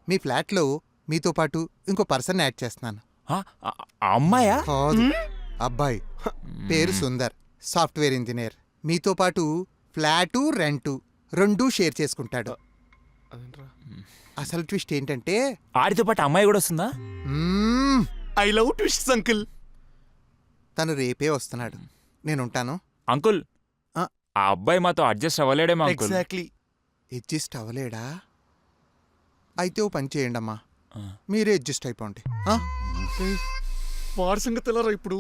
మీ ఫ్లాట్లో మీతో పాటు ఇంకో పర్సన్ యాడ్ చేస్తున్నాను. అమ్మాయా? కాదు, అబ్బాయి. పేరు సుందర్, సాఫ్ట్వేర్ ఇంజనీర్. మీతో పాటు ఫ్లాటు రెంటు రెండూ షేర్ చేసుకుంటాడు. అసలు ట్విస్ట్ ఏంటంటే ఆడితో పాటు అమ్మాయి కూడా వస్తుందా? I love twist uncle. తను రేపే వస్తున్నాడు. నేనుంటాను. అంకుల్, ఆ అబ్బాయి మాతో అడ్జస్ట్ అవ్వలేడేమో అంకుల్. ఎగ్జాక్ట్లీ. అడ్జస్ట్ అవ్వలేడా? అయితే ఓ పని చేయండి అమ్మా, మీరే అడ్జస్ట్ అయిపోండి. వాడి సంగతి ఎలా ఇప్పుడు?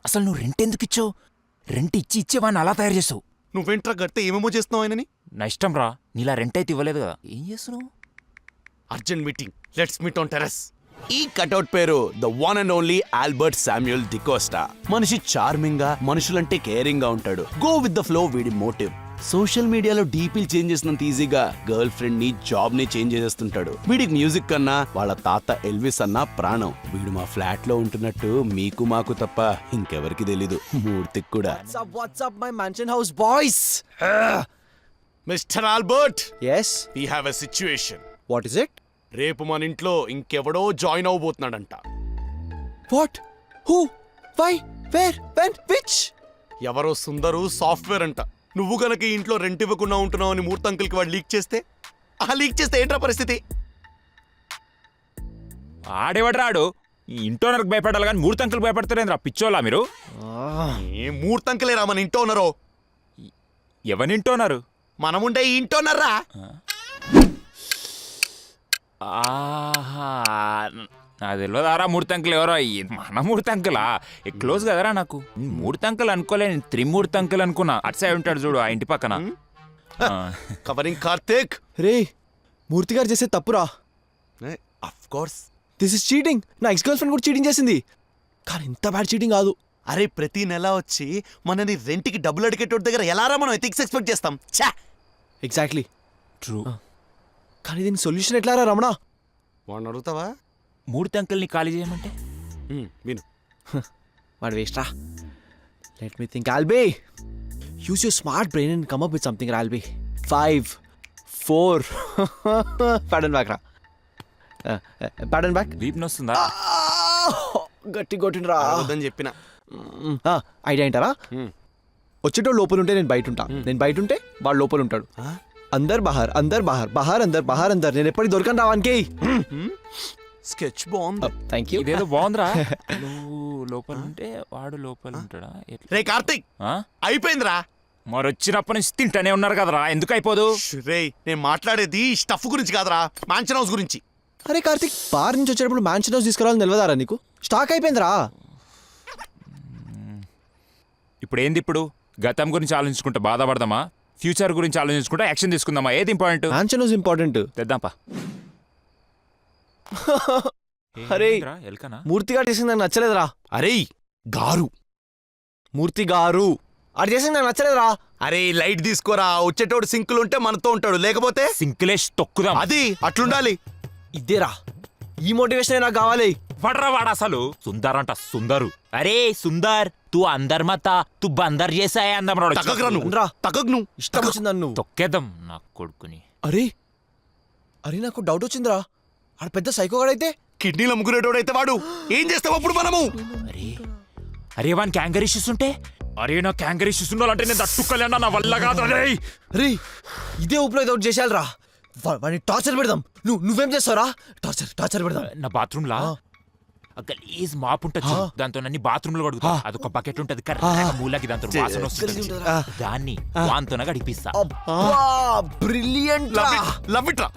అసలు నువ్వు రెంట్ ఎందుకు ఇచ్చావు? రెంట్ ఇచ్చేవాడిని అలా తయారు చేసావు. నువ్వేంట్రా గడితే ఏమేమో చేస్తున్నావు ఆయనని? నా ఇష్టం రా, నీలా రెంట్ అయితే ఇవ్వలేదు కదా. ఏం చేస్తున్నావు? Urgent meeting, let's meet on terrace. ఈ కటౌట్ పేరు the one and only Albert Samuel D'Costa. మనిషి చార్మింగ్ గా, మనుషులంటే కేరింగ్ గా ఉంటాడు. గో విత్ ద ఫ్లో వీడి మోటివ్. సోషల్ మీడియాలో డీపీలు చేంజ్ చేసినంత ఈజీగా గర్ల్ ఫ్రెండ్ ని, జాబ్ ని చేంజ్ చేసేస్తుంటాడు. వీడికి మ్యూజిక్ కన్నా వాళ్ళ తాత ఎల్విస్ అన్నా ప్రాణం. వీడు మా ఫ్లాట్ లో ఉంటున్నట్టు మీకు మాకు తప్ప ఇంకెవరికి తెలీదు, మూర్తికి కూడా. What's up, my mansion house boys? Mister Albert, Yes. We have a situation. What is it? రేపు మన ఇంట్లో ఇంకెవడో join అవబోతున్నాడంట. What? Who? Why? Where? When? Which? ఎవరో సుందరు సాఫ్ట్వేర్ అంట. నువ్వు గనక ఈ ఇంట్లో రెంట్ ఇవ్వకుండా ఉంటున్నావు అని మూర్తి అంకుల్కి వాడు లీక్ చేస్తే, ఏంట్రా పరిస్థితి? ఆడేవాడు రాడు, ఈ ఇంటోనర్కి భయపడాలి కానీ మూర్తి అంకుల్ భయపడతారేంద్రా పిచ్చోలా మీరు? ఏ మూర్తి అంకులేరా మన ఇంట్లో ఉన్నారో? ఎవరి ఇంటోనరు? మనముండే ఈ ఇంట్లో ఉన్నారా? ఆహా, నాకు తెలియదారా మూర్తి అంకుల్ ఎవరో. మన మూర్తి అంకులా? క్లోజ్ కదరా నాకు. మూర్తి అంకుల్ అనుకోలే, త్రిమూర్తి అంకుల్ అనుకున్నా. అటు సైడ్ ఉంటాడు చూడు, ఆ ఇంటి పక్కన. కవరింగ్ కార్తిక్. రే, మూర్తి గారు చేసే తప్పురా. Of course this is cheating. నా ఎక్స్ గర్ల్ ఫ్రెండ్ కూడా చీటింగ్ చేసింది, కానీ ఇంత బ్యాడ్ చీటింగ్ కాదు. అరే, ప్రతి నెల వచ్చి మనని రెంట్కి డబ్బులు అడిగేటోడి దగ్గర ఎలారా మనం ఎథిక్స్ ఎక్స్పెక్ట్ చేస్తాం? Exactly true. కానీ దీనికి సొల్యూషన్ ఎట్లారా రమణ? వాడిని అడుగుతావా? మూర్తి అంకుల్ని ఖాళీ చేయమంటే విను. వాడు వేస్ట్ రా. Let me think. Albie, use your smart brain and come up with something రా. ఆల్బీ 5 4 ప్యాడన్ బ్యాక్ రా. Pat on back. వీప్ నొస్తుందా? గట్టి కొట్టిండ్రా వద్దని చెప్పిన. ఐడియా ఏంటారా? వచ్చేటోడు లోపల ఉంటే నేను బయట ఉంటా, నేను బయట ఉంటే వాడు లోపల ఉంటాడు. అందర్ బహార్, అందర్ బహార్, బహార్ అందర్, బహార్ అందర్. నేను ఎప్పటికి దొరకను రావానికి. స్కెచ్ బాగుంది. Thank you. ఇదేదో బాగుందిరా. నువ్వు లోపల ఉంటే వాడు లోపల ఉంటాడా? రే కార్తిక్, అయిపోయిందిరా. మరి వచ్చినప్పటి నుంచి తింటానే ఉన్నారు కదరా, ఎందుకు అయిపోదు? రే, నేను మాట్లాడేది స్టఫ్ గురించి కాదురా, మ్యాన్షన్ హౌస్ గురించి. అరే కార్తిక్, బార్ నుంచి వచ్చేటప్పుడు మ్యాన్షన్ హౌస్ తీసుకురావాలని తెలియదారా నీకు? స్టాక్ అయిపోయిందిరా. ఇప్పుడు ఏంది? ఇప్పుడు గతం గురించి ఆలోచించుకుంటా బాధపడదామా, ఫ్యూచర్ గురించి ఆలోచించుకుంటా యాక్షన్ తీసుకుందామా? ఏది ఇంపార్టెంట్? Mansion house important. తెద్దాంపా. అరే, ఎల్కనా? మూర్తి గారు చేసింది నాకు నచ్చలేదురా. అరే గారు, మూర్తి గారు అది చేసింది నాకు నచ్చలేదురా. అరే లైట్ తీసుకోరా. వచ్చేటోడు సింకులు ఉంటే మనతో ఉంటాడు, లేకపోతే సింక్లేష్ తొక్కుదాం. అది అట్లుండాలి. ఇదేరా, ఈ మోటివేషన్ నాకు కావాలి. పడరా వాడు అసలు సుందర్ అంట, సుందరు. అరే సుందర్, తూ అందర్ మత తూ బందర్ చేసాయే అందం. తగ్గను, ఇష్టం వచ్చింది నన్ను తొక్కేద్దాం నా కొడుకుని. అరే అరే, నాకు డౌట్ వచ్చిందిరా. ఆడ పెద్ద సైకోగాడైతే కిడ్నీలు అమ్ముకునేటోడైతే వాడు ఏం చేస్తాం అప్పుడు మనము? అరే అరే, వాని క్యాంగర్ ఇష్యూస్ ఉంటే, అరే నా క్యాంగర్ ఇష్యూస్ ఉండాలంటే నేను తట్టుకోలేనా, నా వల్ల కాదు. రే, ఇదే ఊపిలో ఏదో ఒకటి చేసేయాలరా. వాడిని టార్చర్ పెడదాం. నువ్వేం చేస్తావురా? టార్చర్ పెడదాం. నా బాత్రూమ్ లా గలీజ్ మాప్ ఉంటుంది, దాంతో నన్ను బాత్రూమ్ లో కడుగుతా. అదొక బకెట్ ఉంటది మూలకి, దాంతో వాసన వస్తుంది. దాన్ని వాంతో గడిపిస్తా. బ్రిలియంట్. లవ్ ఇట్ రా.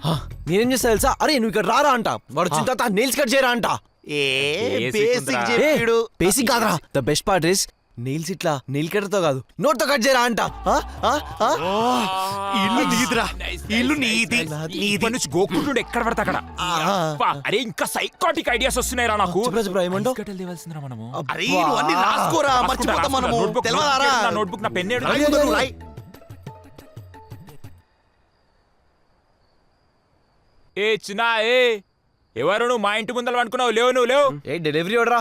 నేనేం చేస్తా తెలుసా? అరే నువ్వు ఇక్కడ రారా అంట, వాడు వచ్చిన తర్వాత నెయిల్స్ కట్ చేయరా అంట. బేసిక్ కాదురా. The best part is nails ఇట్లా నెయిల్ కట్టర్తో కాదు, నోట్తో కట్ చేయరా అంట. ఇల్లు నీదిరా, ఇల్లు నీది. నుంచి గోకుంటుండే ఎక్కడ పడతా అక్కడ. అరే ఇంకా సైకాటిక్ ఐడియాస్ వస్తున్నాయిరా నాకు. ఏమంటావు? దేవాల్సిందిరా మనము. అరే నువ్వు అన్ని రాసుకోరా, మర్చిపోతాం మనము. తెలవదారా? నోట్బుక్ నా పెన్. ఏ చిన్నా, ఎవరు నువ్వు? మా ఇంటి ముందర అనుకున్నావు? లేవు నువ్వు, లేవు. ఏ డెలివరీ ఓడరా?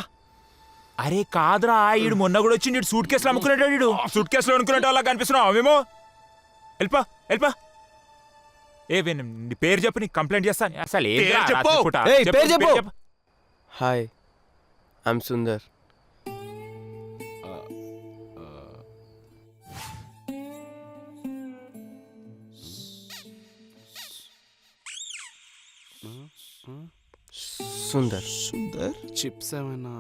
అరే కాదురా, ఈడు మొన్న కూడా వచ్చి సూట్ కేసులు అమ్ముకునేటాడు. సూట్ కేసులో అనుకునేట వాళ్ళ కనిపిస్తున్నావు మేము. వెళ్ళిపా వెళ్ళిపా. నీ పేరు చెప్పు, నీకు కంప్లైంట్ చేస్తాను అసలు. ఏందిరా పేరు చెప్పు. రాత్రిపూట? ఏయ్, పేరు చెప్పు. Hi I'm Sundar. Sundar. Sundar chips ఏమైనా